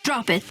Drop it.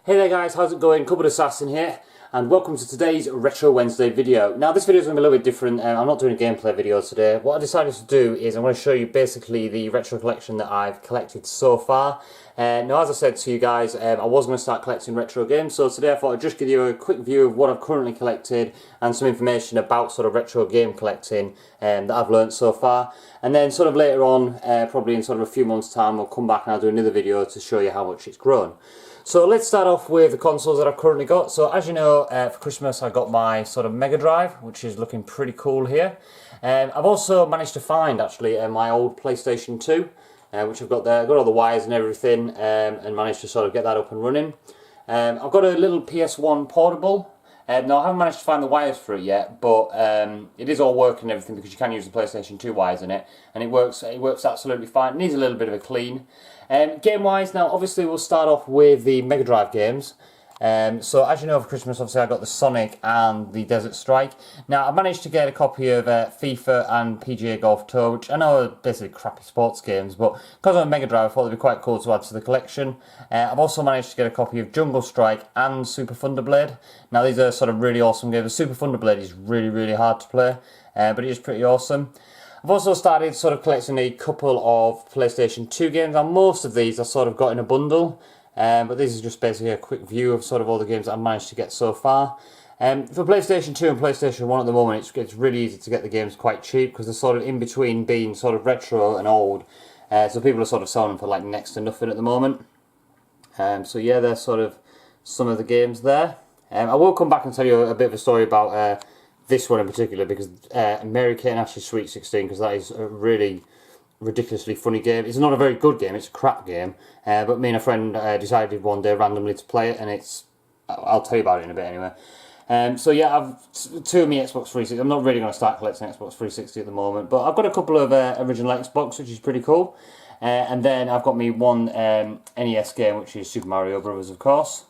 Hey there guys, how's it going? CoupledAssassin here, and welcome to today's Retro Wednesday video. Now this video is going to be a little bit different. I'm not doing a gameplay video today. What I decided to do is I'm going to show you basically the retro collection that I've collected so far. Now as I said to you guys, I was going to start collecting retro games, so today I thought I'd just give you a quick view of what I've currently collected and some information about sort of retro game collecting that I've learned so far. And then sort of later on, probably in sort of a few months time, we'll come back and I'll do another video to show you how much it's grown. So let's start off with the consoles that I've currently got. So as you know, for Christmas I got my sort of Mega Drive, which is looking pretty cool here. I've also managed to find actually my old PlayStation 2, which I've got there. I've got all the wires and everything, and managed to sort of get that up and running. I've got a little PS1 portable. No, I haven't managed to find the wires for it yet, but it is all working and everything because you can use the PlayStation 2 wires in it, and it works absolutely fine. It needs a little bit of a clean. Game-wise, now obviously we'll start off with the Mega Drive games. So as you know, for Christmas obviously I got the Sonic and the Desert Strike. Now I managed to get a copy of FIFA and PGA Golf Tour, which I know are basically crappy sports games, but because I'm a Mega Drive I thought they'd be quite cool to add to the collection. I've also managed to get a copy of Jungle Strike and Super Thunderblade. Now these are sort of really awesome games. Super Thunderblade is really hard to play, but it is pretty awesome. I've also started sort of collecting a couple of PlayStation 2 games, and most of these I sort of got in a bundle. But this is just basically a quick view of sort of all the games that I've managed to get so far. For PlayStation 2 and PlayStation 1 at the moment, it's really easy to get the games quite cheap because they're sort of in between being sort of retro and old. So people are sort of selling them for like next to nothing at the moment. So yeah, there's sort of some of the games there. I will come back and tell you a bit of a story about this one in particular, because Mary-Kate and Ashley's Sweet 16, because that is a really ridiculously funny game. It's not a very good game, it's a crap game, but me and a friend decided one day randomly to play it, and I'll tell you about it in a bit anyway. So yeah, I've two of my Xbox 360. I'm not really going to start collecting Xbox 360 at the moment, but I've got a couple of original Xbox, which is pretty cool, and then I've got me one NES game, which is Super Mario Brothers, of course.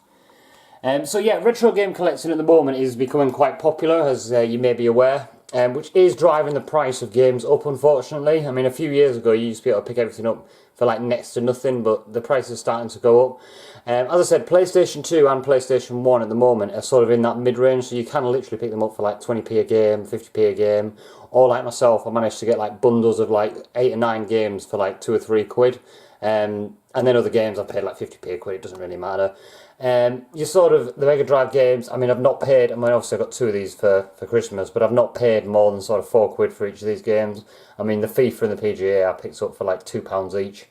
So yeah, retro game collecting at the moment is becoming quite popular, as you may be aware. Which is driving the price of games up, unfortunately. I mean, a few years ago you used to be able to pick everything up for like next to nothing, but the price is starting to go up. As I said, PlayStation 2 and PlayStation 1 at the moment are sort of in that mid-range, so you can literally pick them up for like 20p a game, 50p a game, or like myself, I managed to get like bundles of like 8 or 9 games for like 2 or 3 quid. And then other games I paid like 50p a quid, it doesn't really matter. You sort of, the Mega Drive games, I mean I've not paid, I mean obviously I got 2 of these for Christmas, but I've not paid more than sort of 4 quid for each of these games. I mean the FIFA and the PGA I picked up for like £2 each,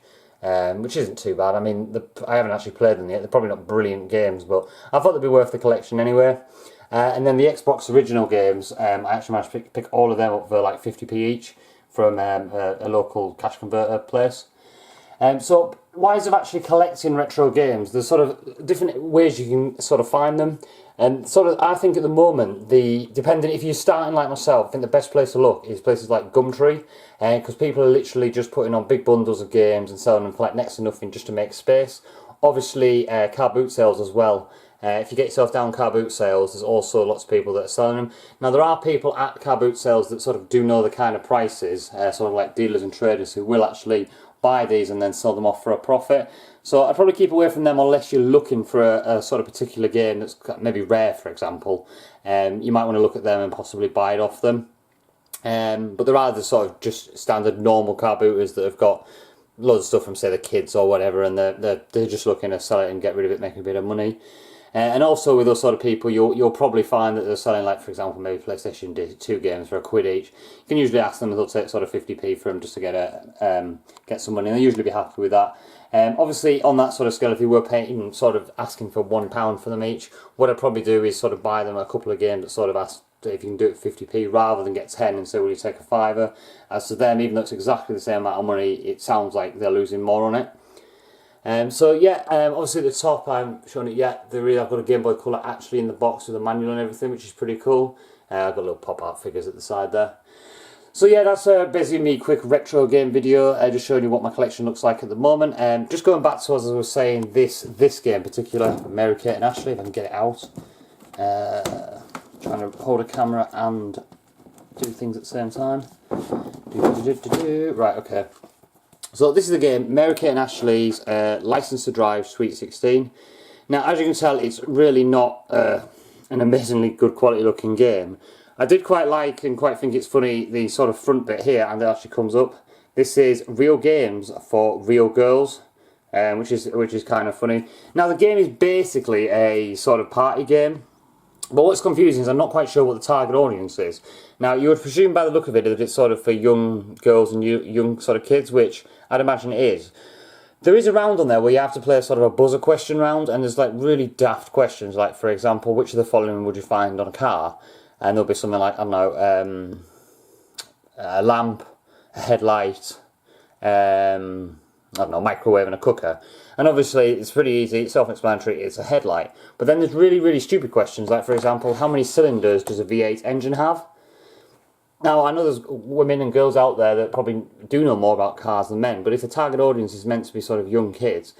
which isn't too bad. I mean I haven't actually played them yet, they're probably not brilliant games, but I thought they'd be worth the collection anyway. And then the Xbox original games, I actually managed to pick all of them up for like 50p each from a local cash converter place. So wise of actually collecting retro games, there's sort of different ways you can sort of find them, and sort of I think at the moment, depending if you're starting like myself, I think the best place to look is places like Gumtree, because people are literally just putting on big bundles of games and selling them for like next to nothing just to make space. Obviously car boot sales as well. If you get yourself down car boot sales, there's also lots of people that are selling them. Now there are people at car boot sales that sort of do know the kind of prices, sort of like dealers and traders who will actually buy these and then sell them off for a profit. So I'd probably keep away from them unless you're looking for a sort of particular game that's maybe rare, for example. You might want to look at them and possibly buy it off them. But there are the sort of just standard normal car booters that have got loads of stuff from say the kids or whatever, and they're just looking to sell it and get rid of it, making a bit of money. And also with those sort of people, you'll probably find that they're selling, like for example, maybe PlayStation 2 games for £1 each. You can usually ask them, and they'll take sort of 50p for them just to get some money, and they'll usually be happy with that. Obviously, on that sort of scale, if you were paying, sort of asking for £1 for them each, what I'd probably do is sort of buy them a couple of games that sort of ask if you can do it for 50p rather than get 10 and say, will you take a fiver? As to them, even though it's exactly the same amount of money, it sounds like they're losing more on it. So yeah, obviously at the top I haven't shown it yet. I've got a Game Boy Color actually in the box with a manual and everything, which is pretty cool. I've got little pop art figures at the side there. So yeah, that's basically me quick retro game video, just showing you what my collection looks like at the moment. Just going back to, as I was saying, this game in particular, Mary-Kate and Ashley, if I can get it out. Trying to hold a camera and do things at the same time. Right, okay. So this is the game, Mary Kate and Ashley's License to Drive Sweet 16. Now, as you can tell, it's really not an amazingly good quality looking game. I did quite like and quite think it's funny the sort of front bit here, and it actually comes up. This is Real Games for Real Girls, which is kind of funny. Now, the game is basically a sort of party game. But what's confusing is I'm not quite sure what the target audience is. Now, you would presume by the look of it that it's sort of for young girls and young sort of kids, which I'd imagine it is. There is a round on there where you have to play sort of a buzzer question round, and there's like really daft questions, like for example, which of the following would you find on a car? And there'll be something like, I don't know, a lamp, a headlight, I don't know, microwave and a cooker. And obviously it's pretty easy, it's self-explanatory, it's a headlight. But then there's really, really stupid questions, like for example, how many cylinders does a V8 engine have? Now, I know there's women and girls out there that probably do know more about cars than men, but if the target audience is meant to be sort of young kids,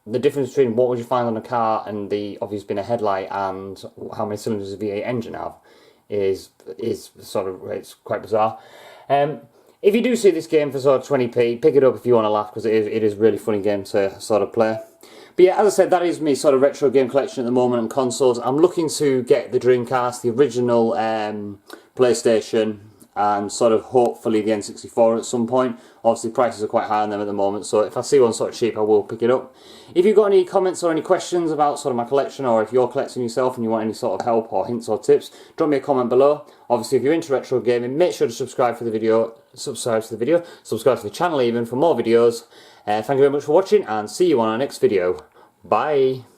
the difference between what would you find on a car and the obvious being a headlight and how many cylinders does a V8 engine have is sort of, it's quite bizarre. If you do see this game for sort of 20p, pick it up if you want to laugh, because it is a really funny game to sort of play. But yeah, as I said, that is me sort of retro game collection at the moment on consoles. I'm looking to get the Dreamcast, the original PlayStation, and sort of hopefully the N64 at some point. Obviously prices are quite high on them at the moment, so if I see one sort of cheap I will pick it up. If you've got any comments or any questions about sort of my collection, or if you're collecting yourself and you want any sort of help or hints or tips, drop me a comment below. Obviously if you're into retro gaming, make sure to subscribe to the channel even for more videos. Thank you very much for watching, and see you on our next video. Bye!